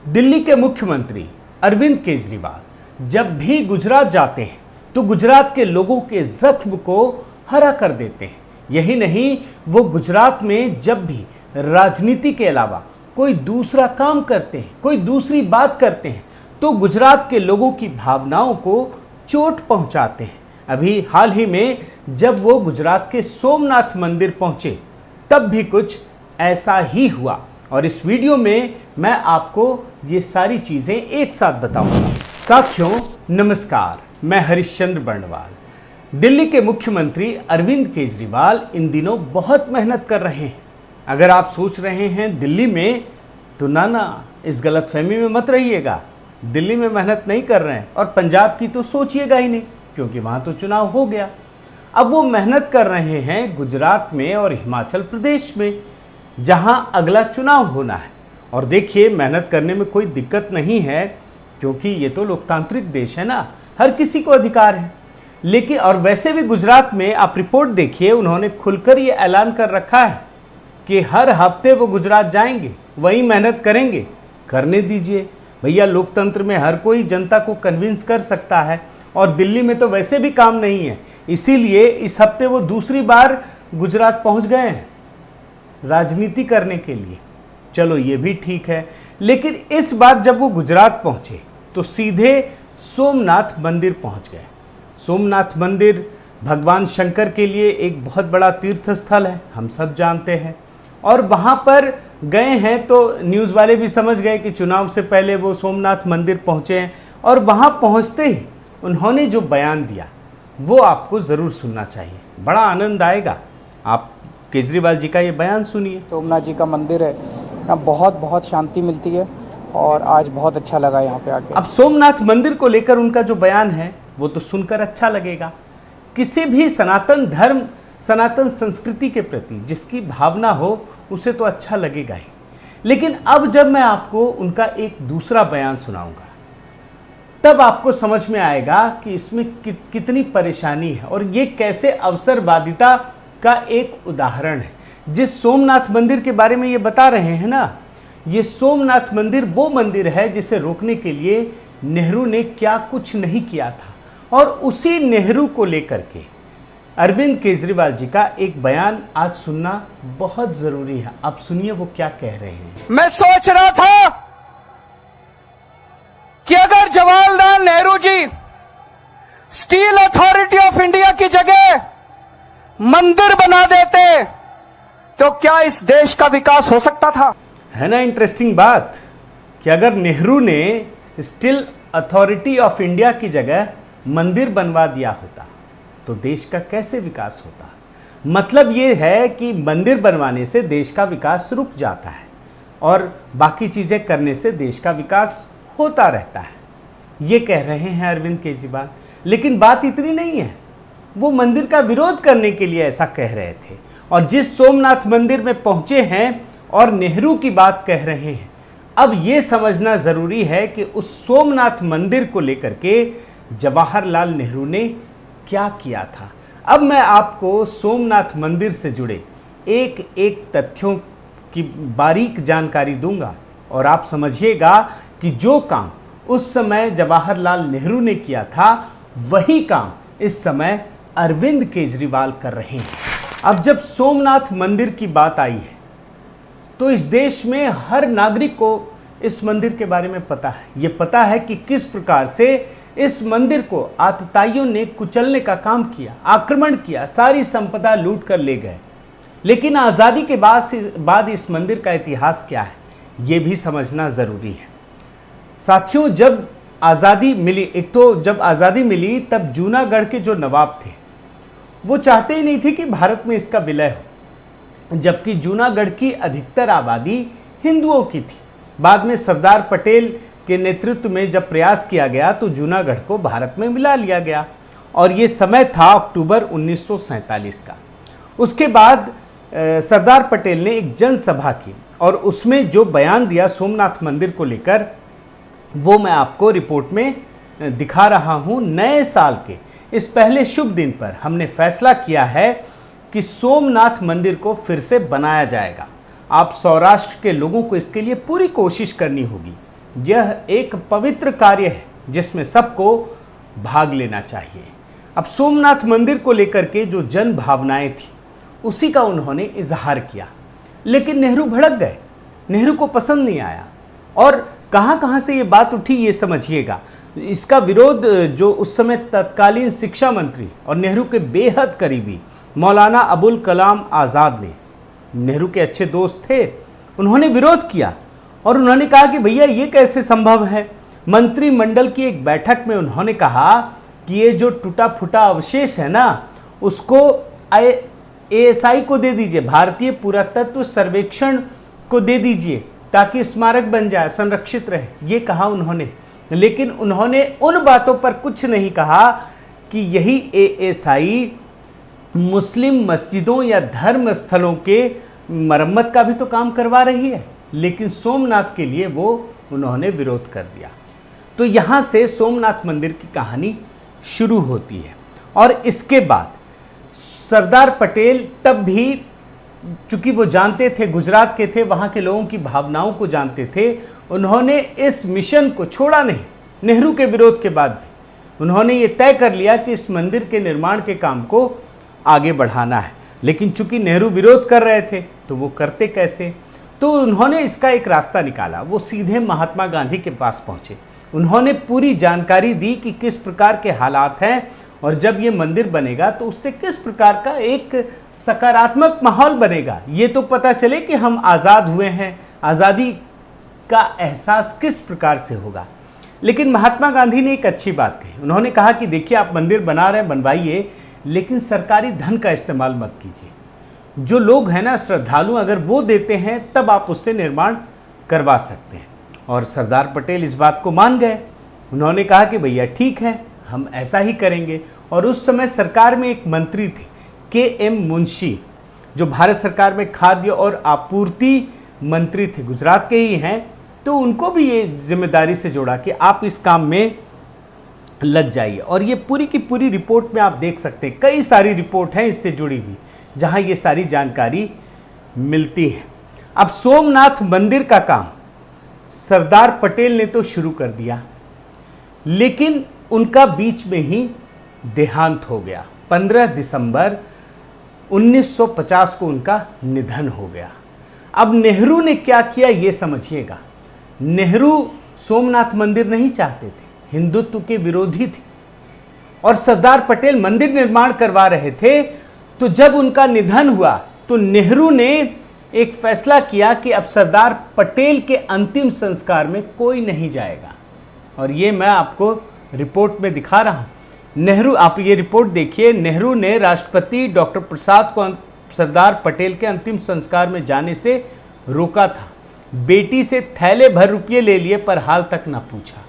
दिल्ली के मुख्यमंत्री अरविंद केजरीवाल जब भी गुजरात जाते हैं तो गुजरात के लोगों के जख्म को हरा कर देते हैं। यही नहीं, वो गुजरात में जब भी राजनीति के अलावा कोई दूसरा काम करते हैं, कोई दूसरी बात करते हैं तो गुजरात के लोगों की भावनाओं को चोट पहुंचाते हैं। अभी हाल ही में जब वो गुजरात के सोमनाथ मंदिर पहुंचे तब भी कुछ ऐसा ही हुआ और इस वीडियो में मैं आपको ये सारी चीजें एक साथ बताऊंगा। साथियों नमस्कार, मैं हरिश्चंद्र बर्णवाल। दिल्ली के मुख्यमंत्री अरविंद केजरीवाल इन दिनों बहुत मेहनत कर रहे हैं। अगर आप सोच रहे हैं दिल्ली में, तो ना, इस गलतफहमी में मत रहिएगा। दिल्ली में मेहनत नहीं कर रहे हैं और पंजाब की तो सोचिएगा ही नहीं, क्योंकि वहां तो चुनाव हो गया। अब वो मेहनत कर रहे हैं गुजरात में और हिमाचल प्रदेश में, जहां अगला चुनाव होना है। और देखिए, मेहनत करने में कोई दिक्कत नहीं है, क्योंकि ये तो लोकतांत्रिक देश है ना, हर किसी को अधिकार है। लेकिन और वैसे भी गुजरात में आप रिपोर्ट देखिए, उन्होंने खुलकर ये ऐलान कर रखा है कि हर हफ्ते वो गुजरात जाएंगे, वहीं मेहनत करेंगे। करने दीजिए भैया, लोकतंत्र में हर कोई जनता को कन्विंस कर सकता है और दिल्ली में तो वैसे भी काम नहीं है, इसीलिए इस हफ्ते वो दूसरी बार गुजरात पहुंच गए हैं राजनीति करने के लिए। चलो ये भी ठीक है, लेकिन इस बार जब वो गुजरात पहुंचे तो सीधे सोमनाथ मंदिर पहुंच गए। सोमनाथ मंदिर भगवान शंकर के लिए एक बहुत बड़ा तीर्थ स्थल है, हम सब जानते हैं। और वहां पर गए हैं तो न्यूज़ वाले भी समझ गए कि चुनाव से पहले वो सोमनाथ मंदिर पहुंचे हैं। और वहां पहुंचते ही उन्होंने जो बयान दिया वो आपको ज़रूर सुनना चाहिए, बड़ा आनंद आएगा। आप केजरीवाल जी का ये बयान सुनिए। सोमनाथ जी का मंदिर है, यहाँ बहुत बहुत शांति मिलती है और आज बहुत अच्छा लगा यहाँ पे आके। अब सोमनाथ मंदिर को लेकर उनका जो बयान है वो तो सुनकर अच्छा लगेगा। किसी भी सनातन धर्म, सनातन संस्कृति के प्रति जिसकी भावना हो उसे तो अच्छा लगेगा ही। लेकिन अब जब मैं आपको उनका एक दूसरा बयान सुनाऊंगा तब आपको समझ में आएगा कि इसमें कितनी परेशानी है और ये कैसे अवसरवादिता का एक उदाहरण है। जिस सोमनाथ मंदिर के बारे में ये बता रहे हैं ना, ये सोमनाथ मंदिर वो मंदिर है जिसे रोकने के लिए नेहरू ने क्या कुछ नहीं किया था। और उसी नेहरू को लेकर के अरविंद केजरीवाल जी का एक बयान आज सुनना बहुत जरूरी है। आप सुनिए वो क्या कह रहे हैं। मैं सोच रहा था कि अगर Jawaharlal Nehru ji steel authority of India की जगह मंदिर बना देते तो क्या इस देश का विकास हो सकता था? है ना इंटरेस्टिंग बात कि अगर नेहरू ने स्टील अथॉरिटी ऑफ इंडिया की जगह मंदिर बनवा दिया होता तो देश का कैसे विकास होता। मतलब ये है कि मंदिर बनवाने से देश का विकास रुक जाता है और बाकी चीज़ें करने से देश का विकास होता रहता है, ये कह रहे हैं अरविंद केजरीवाल। लेकिन बात इतनी नहीं है, वो मंदिर का विरोध करने के लिए ऐसा कह रहे थे। और जिस सोमनाथ मंदिर में पहुंचे हैं और नेहरू की बात कह रहे हैं, अब ये समझना ज़रूरी है कि उस सोमनाथ मंदिर को लेकर के जवाहरलाल नेहरू ने क्या किया था। अब मैं आपको सोमनाथ मंदिर से जुड़े एक एक तथ्यों की बारीक जानकारी दूंगा और आप समझिएगा कि जो काम उस समय जवाहरलाल नेहरू ने किया था वही काम इस समय अरविंद केजरीवाल कर रहे हैं। अब जब सोमनाथ मंदिर की बात आई है तो इस देश में हर नागरिक को इस मंदिर के बारे में पता है। ये पता है कि किस प्रकार से इस मंदिर को आतताइयों ने कुचलने का काम किया, आक्रमण किया, सारी संपदा लूट कर ले गए। लेकिन आज़ादी के बाद इस मंदिर का इतिहास क्या है ये भी समझना ज़रूरी है। साथियों, जब आज़ादी मिली, एक तो जब आज़ादी मिली तब जूनागढ़ के जो नवाब थे वो चाहते ही नहीं थे कि भारत में इसका विलय हो, जबकि जूनागढ़ की अधिकतर आबादी हिंदुओं की थी। बाद में सरदार पटेल के नेतृत्व में जब प्रयास किया गया तो जूनागढ़ को भारत में मिला लिया गया और ये समय था अक्टूबर 1947 का। उसके बाद सरदार पटेल ने एक जनसभा की और उसमें जो बयान दिया सोमनाथ मंदिर को लेकर वो मैं आपको रिपोर्ट में दिखा रहा हूँ। नए साल के इस पहले शुभ दिन पर हमने फैसला किया है कि सोमनाथ मंदिर को फिर से बनाया जाएगा। आप सौराष्ट्र के लोगों को इसके लिए पूरी कोशिश करनी होगी, यह एक पवित्र कार्य है जिसमें सबको भाग लेना चाहिए। अब सोमनाथ मंदिर को लेकर के जो जन भावनाएं थी उसी का उन्होंने इजहार किया, लेकिन नेहरू भड़क गए, नेहरू को पसंद नहीं आया। और कहां कहां से ये बात उठी ये समझिएगा। इसका विरोध जो उस समय तत्कालीन शिक्षा मंत्री और नेहरू के बेहद करीबी मौलाना अबुल कलाम आज़ाद ने, नेहरू के अच्छे दोस्त थे, उन्होंने विरोध किया और उन्होंने कहा कि भैया ये कैसे संभव है। मंत्रिमंडल की एक बैठक में उन्होंने कहा कि ये जो टूटा फूटा अवशेष है ना, उसको ASI को दे दीजिए, भारतीय पुरातत्व सर्वेक्षण को दे दीजिए, ताकि स्मारक बन जाए, संरक्षित रहे, ये कहा उन्होंने। लेकिन उन्होंने उन बातों पर कुछ नहीं कहा कि यही ASI मुस्लिम मस्जिदों या धर्म स्थलों के मरम्मत का भी तो काम करवा रही है। लेकिन सोमनाथ के लिए वो उन्होंने विरोध कर दिया। तो यहाँ से सोमनाथ मंदिर की कहानी शुरू होती है। और इसके बाद सरदार पटेल तब भी, चूंकि वो जानते थे, गुजरात के थे, वहाँ के लोगों की भावनाओं को जानते थे, उन्होंने इस मिशन को छोड़ा नहीं। नेहरू के विरोध के बाद भी उन्होंने ये तय कर लिया कि इस मंदिर के निर्माण के काम को आगे बढ़ाना है। लेकिन चूंकि नेहरू विरोध कर रहे थे तो वो करते कैसे, तो उन्होंने इसका एक रास्ता निकाला। वो सीधे महात्मा गांधी के पास पहुंचे, उन्होंने पूरी जानकारी दी कि किस प्रकार के हालात हैं और जब ये मंदिर बनेगा तो उससे किस प्रकार का एक सकारात्मक माहौल बनेगा। ये तो पता चले कि हम आज़ाद हुए हैं, आज़ादी का एहसास किस प्रकार से होगा। लेकिन महात्मा गांधी ने एक अच्छी बात कही, उन्होंने कहा कि देखिए आप मंदिर बना रहे हैं, बनवाइए, लेकिन सरकारी धन का इस्तेमाल मत कीजिए। जो लोग हैं ना श्रद्धालु, अगर वो देते हैं तब आप उससे निर्माण करवा सकते हैं। और सरदार पटेल इस बात को मान गए। उन्होंने कहा कि भैया ठीक है, हम ऐसा ही करेंगे। और उस समय सरकार में एक मंत्री थे KM मुंशी, जो भारत सरकार में खाद्य और आपूर्ति मंत्री थे, गुजरात के ही हैं। तो उनको भी ये जिम्मेदारी से जोड़ा कि आप इस काम में लग जाइए। और ये पूरी की पूरी रिपोर्ट में आप देख सकते हैं, कई सारी रिपोर्ट हैं इससे जुड़ी हुई जहां ये सारी जानकारी मिलती है। अब सोमनाथ मंदिर का काम सरदार पटेल ने तो शुरू कर दिया, लेकिन उनका बीच में ही देहांत हो गया। 15 दिसंबर 1950 को उनका निधन हो गया। अब नेहरू ने क्या किया ये समझिएगा। नेहरू सोमनाथ मंदिर नहीं चाहते थे, हिंदुत्व के विरोधी थे, और सरदार पटेल मंदिर निर्माण करवा रहे थे। तो जब उनका निधन हुआ तो नेहरू ने एक फैसला किया कि अब सरदार पटेल के अंतिम संस्कार में कोई नहीं जाएगा। और ये मैं आपको रिपोर्ट में दिखा रहा हूं। नेहरू, आप ये रिपोर्ट देखिए, नेहरू ने राष्ट्रपति डॉक्टर प्रसाद को सरदार पटेल के अंतिम संस्कार में जाने से रोका था। बेटी से थैले भर रुपये ले लिए पर हाल तक ना पूछा।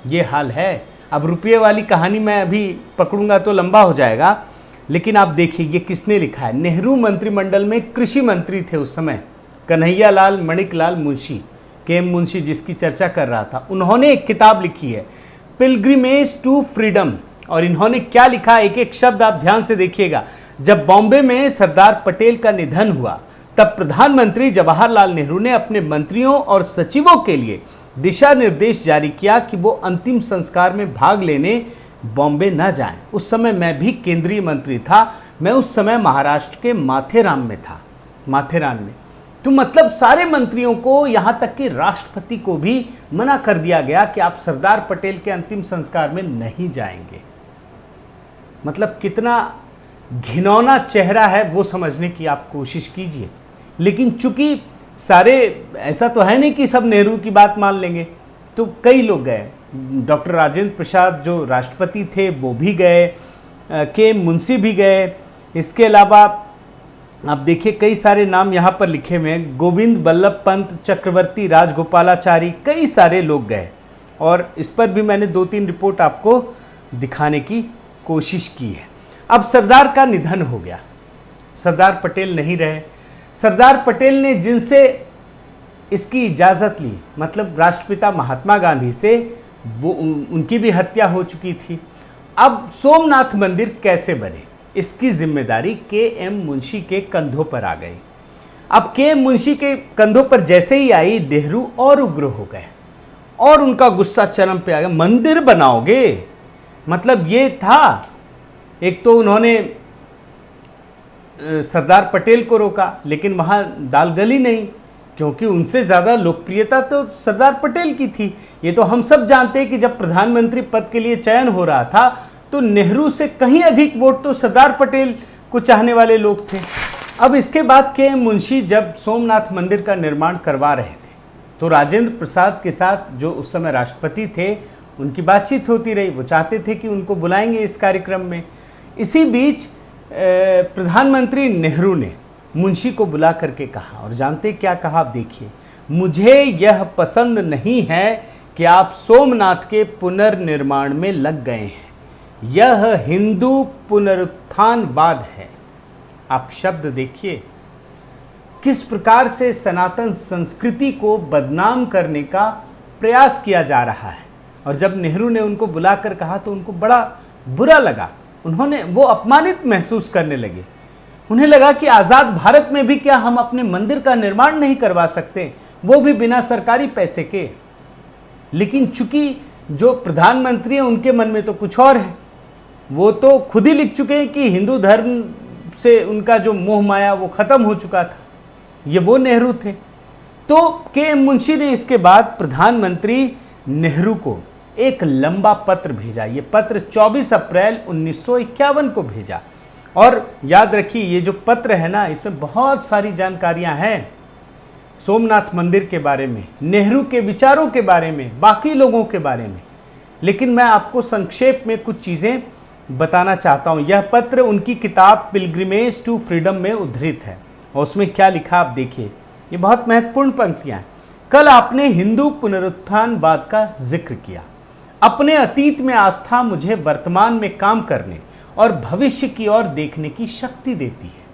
ये हाल है। अब रुपये वाली कहानी मैं अभी पकड़ूंगा तो लंबा हो जाएगा, लेकिन आप देखिए ये किसने लिखा है। नेहरू मंत्रिमंडल में कृषि मंत्री थे उस समय कन्हैया लाल मणिकलाल मुंशी, KM मुंशी जिसकी चर्चा कर रहा था। उन्होंने एक किताब लिखी है पिलग्रिमेज टू फ्रीडम, और इन्होंने क्या लिखा, एक एक शब्द आप ध्यान से देखिएगा। जब बॉम्बे में सरदार पटेल का निधन हुआ तब प्रधानमंत्री जवाहरलाल नेहरू ने अपने मंत्रियों और सचिवों के लिए दिशा निर्देश जारी किया कि वो अंतिम संस्कार में भाग लेने बॉम्बे न जाएं। उस समय मैं भी केंद्रीय मंत्री था, मैं उस समय महाराष्ट्र के माथेरान में। तो मतलब सारे मंत्रियों को, यहां तक कि राष्ट्रपति को भी मना कर दिया गया कि आप सरदार पटेल के अंतिम संस्कार में नहीं जाएंगे। मतलब कितना घिनौना चेहरा है वो समझने की आप कोशिश कीजिए। लेकिन चूंकि सारे, ऐसा तो है नहीं कि सब नेहरू की बात मान लेंगे, तो कई लोग गए। डॉक्टर राजेंद्र प्रसाद जो राष्ट्रपति थे वो भी गए, KM मुंशी भी गए। इसके अलावा आप देखिए कई सारे नाम यहाँ पर लिखे हुए हैं, गोविंद बल्लभ पंत, चक्रवर्ती राजगोपालाचारी, कई सारे लोग गए। और इस पर भी मैंने 2-3 रिपोर्ट आपको दिखाने की कोशिश की है। अब सरदार का निधन हो गया, सरदार पटेल नहीं रहे। सरदार पटेल ने जिनसे इसकी इजाज़त ली, मतलब राष्ट्रपिता महात्मा गांधी से, वो उनकी भी हत्या हो चुकी थी। अब सोमनाथ मंदिर कैसे बने, इसकी जिम्मेदारी KM मुंशी के कंधों पर आ गई। अब KM मुंशी के कंधों पर जैसे ही आई, नेहरू और उग्र हो गए। और उनका गुस्सा चरम पे आ गया। मंदिर बनाओगे, मतलब ये था। एक तो उन्होंने सरदार पटेल को रोका, लेकिन वहाँ दाल गली नहीं, क्योंकि उनसे ज़्यादा लोकप्रियता तो सरदार पटेल की थी। ये तो हम सब जानते हैं कि जब प्रधानमंत्री पद के लिए चयन हो रहा था तो नेहरू से कहीं अधिक वोट तो सरदार पटेल को चाहने वाले लोग थे। अब इसके बाद के मुंशी जब सोमनाथ मंदिर का निर्माण करवा रहे थे तो राजेंद्र प्रसाद के साथ, जो उस समय राष्ट्रपति थे, उनकी बातचीत होती रही। वो चाहते थे कि उनको बुलाएंगे इस कार्यक्रम में। इसी बीच प्रधानमंत्री नेहरू ने मुंशी को बुला करके कहा, और जानते क्या कहा आप देखिए, मुझे यह पसंद नहीं है कि आप सोमनाथ के पुनर्निर्माण में लग गए हैं। यह हिंदू पुनरुत्थानवाद है। आप शब्द देखिए, किस प्रकार से सनातन संस्कृति को बदनाम करने का प्रयास किया जा रहा है। और जब नेहरू ने उनको बुलाकर कहा तो उनको बड़ा बुरा लगा। वो अपमानित महसूस करने लगे। उन्हें लगा कि आज़ाद भारत में भी क्या हम अपने मंदिर का निर्माण नहीं करवा सकते, वो भी बिना सरकारी पैसे के। लेकिन चूंकि जो प्रधानमंत्री हैं उनके मन में तो कुछ और है। वो तो खुद ही लिख चुके हैं कि हिंदू धर्म से उनका जो मोह माया वो खत्म हो चुका था। ये वो नेहरू थे। तो के.एम. मुंशी ने इसके बाद प्रधानमंत्री नेहरू को एक लंबा पत्र भेजा। ये पत्र 24 अप्रैल 1951 को भेजा। और याद रखिए, ये जो पत्र है ना, इसमें बहुत सारी जानकारियां हैं सोमनाथ मंदिर के बारे में, नेहरू के विचारों के बारे में, बाकी लोगों के बारे में। लेकिन मैं आपको संक्षेप में कुछ चीज़ें बताना चाहता हूं। यह पत्र उनकी किताब पिलग्रिमेज टू फ्रीडम में उद्धृत है। और उसमें क्या लिखा आप देखिए, ये बहुत महत्वपूर्ण पंक्तियां हैं। कल आपने हिंदू पुनरुत्थानवाद का जिक्र किया। अपने अतीत में आस्था मुझे वर्तमान में काम करने और भविष्य की ओर देखने की शक्ति देती है।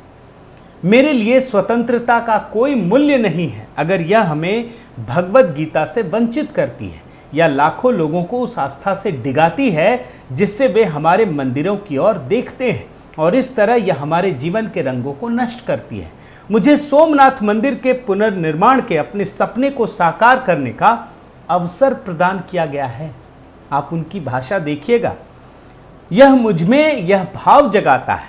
मेरे लिए स्वतंत्रता का कोई मूल्य नहीं है अगर यह हमें भगवत गीता से वंचित करती है या लाखों लोगों को उस आस्था से डिगाती है जिससे वे हमारे मंदिरों की ओर देखते हैं, और इस तरह यह हमारे जीवन के रंगों को नष्ट करती है। मुझे सोमनाथ मंदिर के पुनर्निर्माण के अपने सपने को साकार करने का अवसर प्रदान किया गया है। आप उनकी भाषा देखिएगा। यह मुझमें यह भाव जगाता है,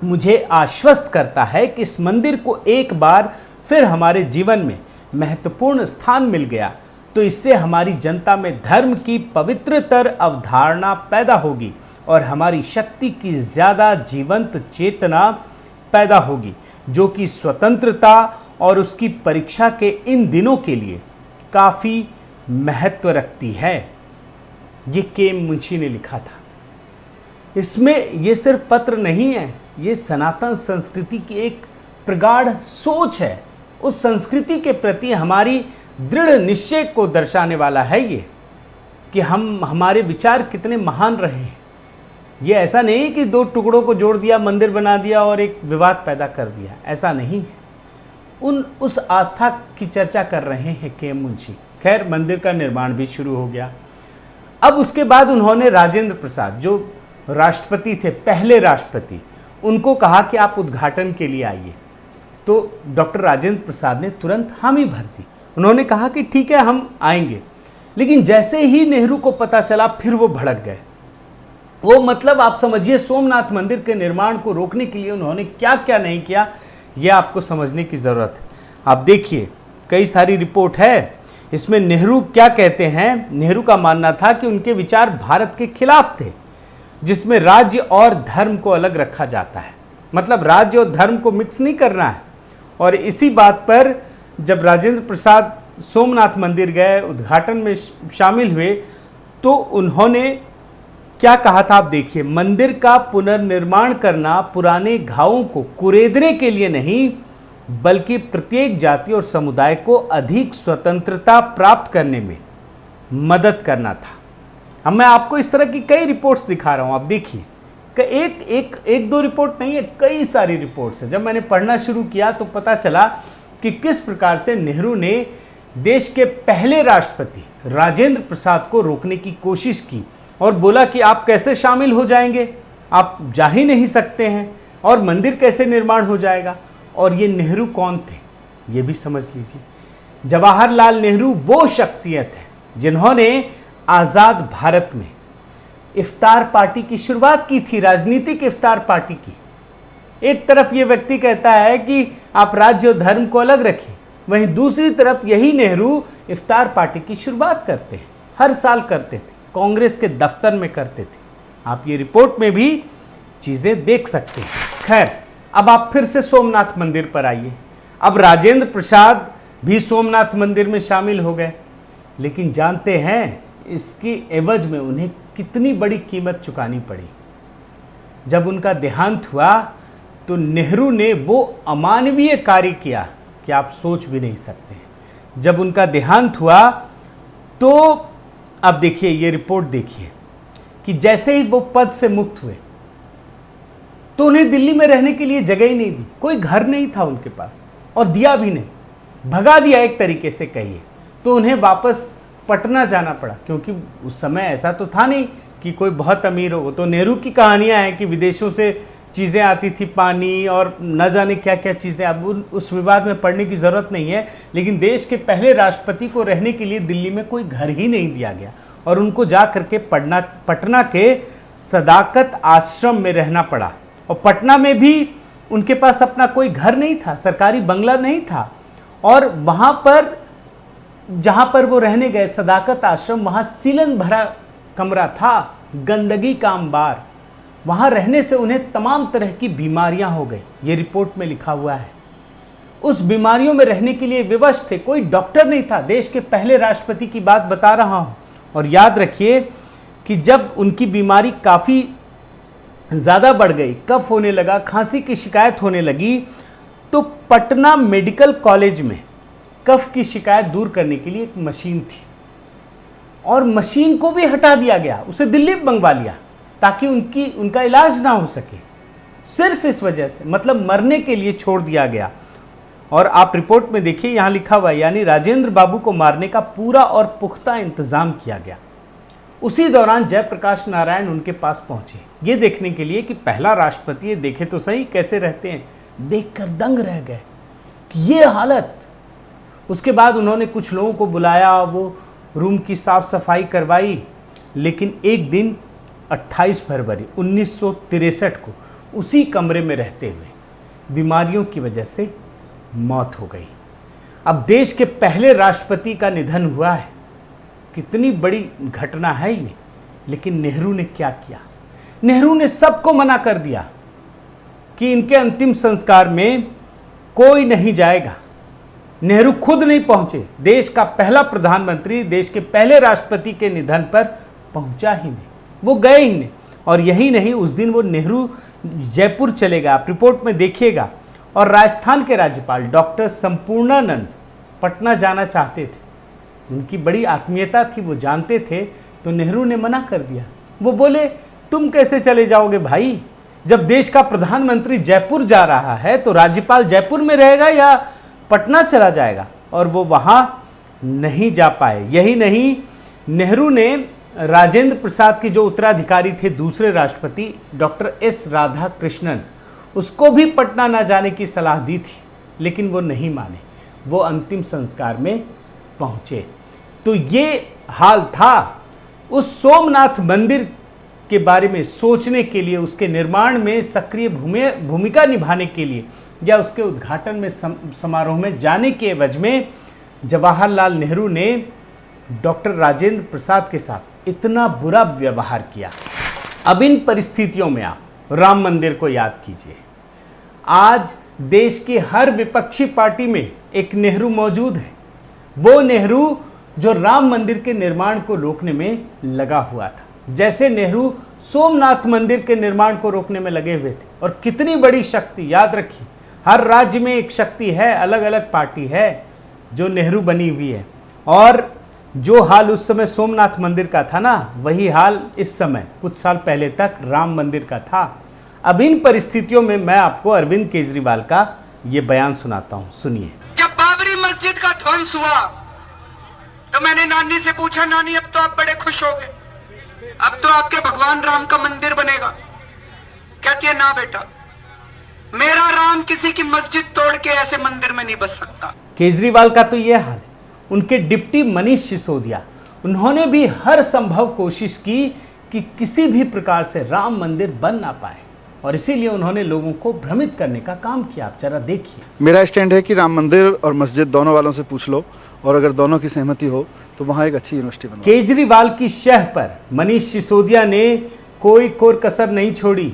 मुझे आश्वस्त करता है कि इस मंदिर को एक बार फिर हमारे जीवन में महत्वपूर्ण स्थान मिल गया तो इससे हमारी जनता में धर्म की पवित्रतर अवधारणा पैदा होगी और हमारी शक्ति की ज़्यादा जीवंत चेतना पैदा होगी, जो कि स्वतंत्रता और उसकी परीक्षा के इन दिनों के लिए काफ़ी महत्व रखती है। ये के.एम. मुंशी ने लिखा था। इसमें ये सिर्फ पत्र नहीं है, ये सनातन संस्कृति की एक प्रगाढ़ सोच है। उस संस्कृति के प्रति हमारी दृढ़ निश्चय को दर्शाने वाला है ये, कि हमारे विचार कितने महान रहे हैं। ये ऐसा नहीं कि दो टुकड़ों को जोड़ दिया, मंदिर बना दिया और एक विवाद पैदा कर दिया, ऐसा नहीं है। उस आस्था की चर्चा कर रहे हैं के.एम. मुंशी। खैर, मंदिर का निर्माण भी शुरू हो गया। अब उसके बाद उन्होंने राजेंद्र प्रसाद, जो राष्ट्रपति थे, पहले राष्ट्रपति, उनको कहा कि आप उद्घाटन के लिए आइए। तो डॉक्टर राजेंद्र प्रसाद ने तुरंत हामी भर दी। उन्होंने कहा कि ठीक है, हम आएंगे। लेकिन जैसे ही नेहरू को पता चला, फिर वो भड़क गए। वो मतलब आप समझिए, सोमनाथ मंदिर के निर्माण को रोकने के लिए उन्होंने क्या क्या नहीं किया, ये आपको समझने की ज़रूरत है। आप देखिए, कई सारी रिपोर्ट है। इसमें नेहरू क्या कहते हैं, नेहरू का मानना था कि उनके विचार भारत के खिलाफ थे, जिसमें राज्य और धर्म को अलग रखा जाता है। मतलब राज्य और धर्म को मिक्स नहीं करना है। और इसी बात पर जब राजेंद्र प्रसाद सोमनाथ मंदिर गए, उद्घाटन में शामिल हुए, तो उन्होंने क्या कहा था आप देखिए, मंदिर का पुनर्निर्माण करना पुराने घावों को कुरेदने के लिए नहीं, बल्कि प्रत्येक जाति और समुदाय को अधिक स्वतंत्रता प्राप्त करने में मदद करना था। अब मैं आपको इस तरह की कई रिपोर्ट्स दिखा रहा हूं। आप देखिए, एक दो रिपोर्ट नहीं है, कई सारी रिपोर्ट्स है। जब मैंने पढ़ना शुरू किया तो पता चला कि किस प्रकार से नेहरू ने देश के पहले राष्ट्रपति राजेंद्र प्रसाद को रोकने की कोशिश की और बोला कि आप कैसे शामिल हो जाएंगे, आप जा ही नहीं सकते हैं, और मंदिर कैसे निर्माण हो जाएगा। और ये नेहरू कौन थे, ये भी समझ लीजिए। जवाहरलाल नेहरू वो शख्सियत है जिन्होंने आजाद भारत में इफ्तार पार्टी की शुरुआत की थी, राजनीतिक इफ्तार पार्टी की। एक तरफ ये व्यक्ति कहता है कि आप राज्य और धर्म को अलग रखें, वहीं दूसरी तरफ यही नेहरू इफ्तार पार्टी की शुरुआत करते हैं, हर साल करते थे, कांग्रेस के दफ्तर में करते थे। आप ये रिपोर्ट में भी चीजें देख सकते हैं। खैर, अब आप फिर से सोमनाथ मंदिर पर आइए। अब राजेंद्र प्रसाद भी सोमनाथ मंदिर में शामिल हो गए, लेकिन जानते हैं इसकी एवज में उन्हें कितनी बड़ी कीमत चुकानी पड़ी। जब उनका देहांत हुआ तो नेहरू ने वो अमानवीय कार्य किया कि आप सोच भी नहीं सकते। जब उनका देहांत हुआ तो अब देखिए, ये रिपोर्ट देखिए कि जैसे ही वो पद से मुक्त हुए तो उन्हें दिल्ली में रहने के लिए जगह ही नहीं दी, कोई घर नहीं था उनके पास, और दिया भी नहीं, भगा दिया एक तरीके से कहिए। तो उन्हें वापस पटना जाना पड़ा, क्योंकि उस समय ऐसा तो था नहीं कि कोई बहुत अमीर हो। तो नेहरू की कहानियां हैं कि विदेशों से चीज़ें आती थी, पानी और न जाने क्या क्या चीज़ें। अब उस विवाद में पढ़ने की ज़रूरत नहीं है, लेकिन देश के पहले राष्ट्रपति को रहने के लिए दिल्ली में कोई घर ही नहीं दिया गया और उनको जा करके पटना के सदाकत आश्रम में रहना पड़ा। और पटना में भी उनके पास अपना कोई घर नहीं था, सरकारी बंगला नहीं था, और वहाँ पर जहाँ पर वो रहने गए सदाकत आश्रम, वहाँ सीलन भरा कमरा था, गंदगी का अंबार। वहाँ रहने से उन्हें तमाम तरह की बीमारियां हो गई, ये रिपोर्ट में लिखा हुआ है। उस बीमारियों में रहने के लिए विवश थे, कोई डॉक्टर नहीं था। देश के पहले राष्ट्रपति की बात बता रहा हूँ। और याद रखिए कि जब उनकी बीमारी काफ़ी ज़्यादा बढ़ गई, कफ होने लगा, खांसी की शिकायत होने लगी, तो पटना मेडिकल कॉलेज में कफ की शिकायत दूर करने के लिए एक मशीन थी, और मशीन को भी हटा दिया गया, उसे दिल्ली मंगवा लिया ताकि उनका इलाज ना हो सके। सिर्फ इस वजह से, मतलब मरने के लिए छोड़ दिया गया। और आप रिपोर्ट में देखिए, यहाँ लिखा हुआ है, यानी राजेंद्र बाबू को मारने का पूरा और पुख्ता इंतजाम किया गया। उसी दौरान जयप्रकाश नारायण उनके पास पहुंचे, ये देखने के लिए कि पहला राष्ट्रपति, ये देखे तो सही कैसे रहते हैं। देखकर दंग रह गए कि ये हालत। उसके बाद उन्होंने कुछ लोगों को बुलाया, वो रूम की साफ सफाई करवाई, लेकिन एक दिन 28 फरवरी 1963 को उसी कमरे में रहते हुए बीमारियों की वजह से मौत हो गई। अब देश के पहले राष्ट्रपति का निधन हुआ है, कितनी बड़ी घटना है ये। लेकिन नेहरू ने क्या किया? नेहरू ने सबको मना कर दिया कि इनके अंतिम संस्कार में कोई नहीं जाएगा। नेहरू खुद नहीं पहुंचे, देश का पहला प्रधानमंत्री, देश के पहले राष्ट्रपति के निधन पर पहुंचा ही नहीं, वो गए ही नहीं। और यही नहीं, उस दिन वो नेहरू जयपुर चले गए, आप रिपोर्ट में देखिएगा। और राजस्थान के राज्यपाल डॉक्टर संपूर्णानंद पटना जाना चाहते थे, उनकी बड़ी आत्मीयता थी, वो जानते थे, तो नेहरू ने मना कर दिया। वो बोले, तुम कैसे चले जाओगे भाई, जब देश का प्रधानमंत्री जयपुर जा रहा है तो राज्यपाल जयपुर में रहेगा या पटना चला जाएगा। और वो वहाँ नहीं जा पाए। यही नहीं, नेहरू ने राजेंद्र प्रसाद के जो उत्तराधिकारी थे, दूसरे राष्ट्रपति डॉक्टर एस राधाकृष्णन, उसको भी पटना ना जाने की सलाह दी थी, लेकिन वो नहीं माने, वो अंतिम संस्कार में पहुँचे। तो ये हाल था। उस सोमनाथ मंदिर के बारे में सोचने के लिए, उसके निर्माण में सक्रिय भूमिका निभाने के लिए, या उसके उद्घाटन में समारोह में जाने के एवज में जवाहरलाल नेहरू ने डॉक्टर राजेंद्र प्रसाद के साथ इतना बुरा व्यवहार किया। अब इन परिस्थितियों में आप राम मंदिर को याद कीजिए। आज देश की हर विपक्षी पार्टी में एक नेहरू मौजूद है, वो नेहरू जो राम मंदिर के निर्माण को रोकने में लगा हुआ था, जैसे नेहरू सोमनाथ मंदिर के निर्माण को रोकने में लगे हुए थे। और कितनी बड़ी शक्ति, याद रखिए, हर राज्य में एक शक्ति है, अलग अलग पार्टी है जो नेहरू बनी हुई है। और जो हाल उस समय सोमनाथ मंदिर का था ना, वही हाल इस समय कुछ साल पहले तक राम मंदिर का था। अब इन परिस्थितियों में मैं आपको अरविंद केजरीवाल का ये बयान सुनाता हूं, सुनिए। जब बाबरी मस्जिद का ध्वंस हुआ तो मैंने नानी से पूछा, नानी अब तो आप बड़े खुश हो गए, अब तो आपके भगवान राम का मंदिर बनेगा। कहती है, ना बेटा, मेरा राम किसी की मस्जिद तोड़ के ऐसे मंदिर में नहीं बस सकता। केजरीवाल का तो यह हाल है। उनके डिप्टी मनीष सिसोदिया, उन्होंने भी हर संभव कोशिश की कि किसी भी प्रकार से राम मंदिर बन ना पाए, और इसीलिए उन्होंने लोगों को भ्रमित करने का काम किया। आप जरा देखिए। मेरा स्टैंड है कि राम मंदिर और मस्जिद दोनों वालों से पूछ लो, और अगर दोनों की सहमति हो तो वहाँ एक अच्छी यूनिवर्सिटी बनवा। केजरीवाल की शह पर मनीष सिसोदिया ने कोई कोर कसर नहीं छोड़ी,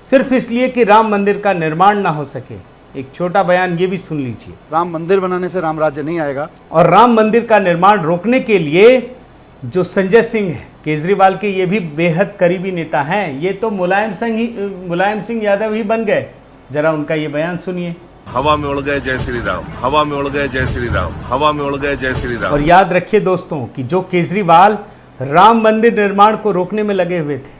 सिर्फ इसलिए कि राम मंदिर का निर्माण ना हो सके। एक छोटा बयान ये भी सुन लीजिए। राम मंदिर बनाने से राम राज्य नहीं आएगा। और राम मंदिर का निर्माण रोकने के लिए जो संजय सिंह है, केजरीवाल के ये भी बेहद करीबी नेता हैं, ये तो मुलायम सिंह यादव ही बन गए। जरा उनका ये बयान सुनिए। हवा में उड़ गए जय श्री राम, हवा में उड़ गए जय श्री राम, हवा में उड़ गए जय श्री राम। और याद रखिए दोस्तों कि जो केजरीवाल राम मंदिर निर्माण को रोकने में लगे हुए थे,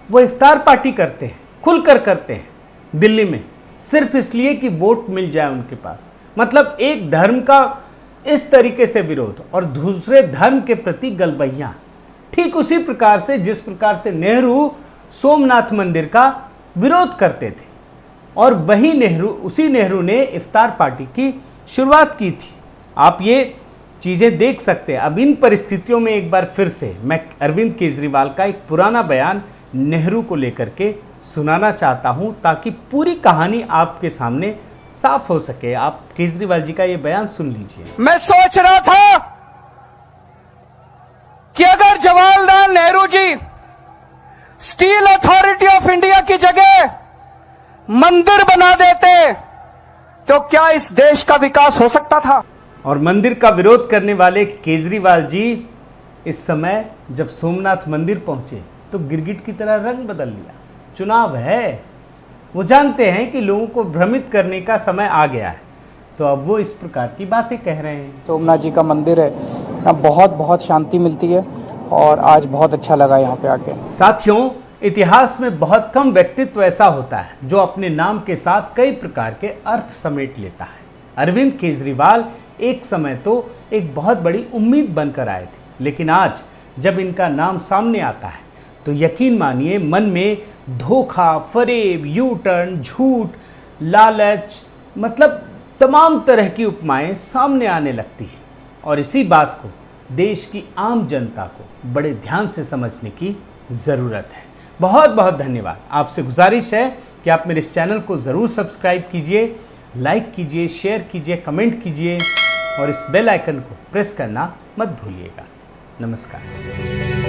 वो इफ्तार पार्टी करते हैं, खुलकर करते हैं दिल्ली में, सिर्फ इसलिए कि वोट मिल जाए उनके पास। मतलब एक धर्म का इस तरीके से विरोध और दूसरे धर्म के प्रति गलबैयां, ठीक उसी प्रकार से जिस प्रकार से नेहरू सोमनाथ मंदिर का विरोध करते थे, और वही उसी नेहरू ने इफ्तार पार्टी की शुरुआत की थी। आप ये चीज़ें देख सकते हैं। अब इन परिस्थितियों में एक बार फिर से मैं अरविंद केजरीवाल का एक पुराना बयान नेहरू को लेकर के सुनाना चाहता हूं, ताकि पूरी कहानी आपके सामने साफ हो सके। आप केजरीवाल जी का ये बयान सुन लीजिए। मैं सोच रहा था कि अगर Jawaharlal Nehru ji steel authority of India की जगह मंदिर बना देते तो क्या इस देश का विकास हो सकता था। और मंदिर का विरोध करने वाले केजरीवाल जी इस समय जब सोमनाथ मंदिर पहुंचे तो गिरगिट की तरह रंग बदल लिया। चुनाव है, वो जानते हैं कि लोगों को भ्रमित करने का समय आ गया है, तो अब वो इस प्रकार की बातें कह रहे हैं। सोमनाथ जी का मंदिर है, यहाँ बहुत शांति मिलती है और आज बहुत अच्छा लगा यहाँ पे आके। साथियों, इतिहास में बहुत कम व्यक्तित्व ऐसा होता है जो अपने नाम के साथ कई प्रकार के अर्थ समेट लेता है। अरविंद केजरीवाल एक समय तो एक बहुत बड़ी उम्मीद बनकर आए थे, लेकिन आज जब इनका नाम सामने आता है तो यकीन मानिए मन में धोखा, फरेब, यू टर्न, झूठ, लालच, मतलब तमाम तरह की उपमाएं सामने आने लगती हैं। और इसी बात को देश की आम जनता को बड़े ध्यान से समझने की ज़रूरत है। बहुत बहुत धन्यवाद। आपसे गुजारिश है कि आप मेरे इस चैनल को ज़रूर सब्सक्राइब कीजिए, लाइक कीजिए, शेयर कीजिए, कमेंट कीजिए और इस बेल आइकन को प्रेस करना मत भूलिएगा। नमस्कार।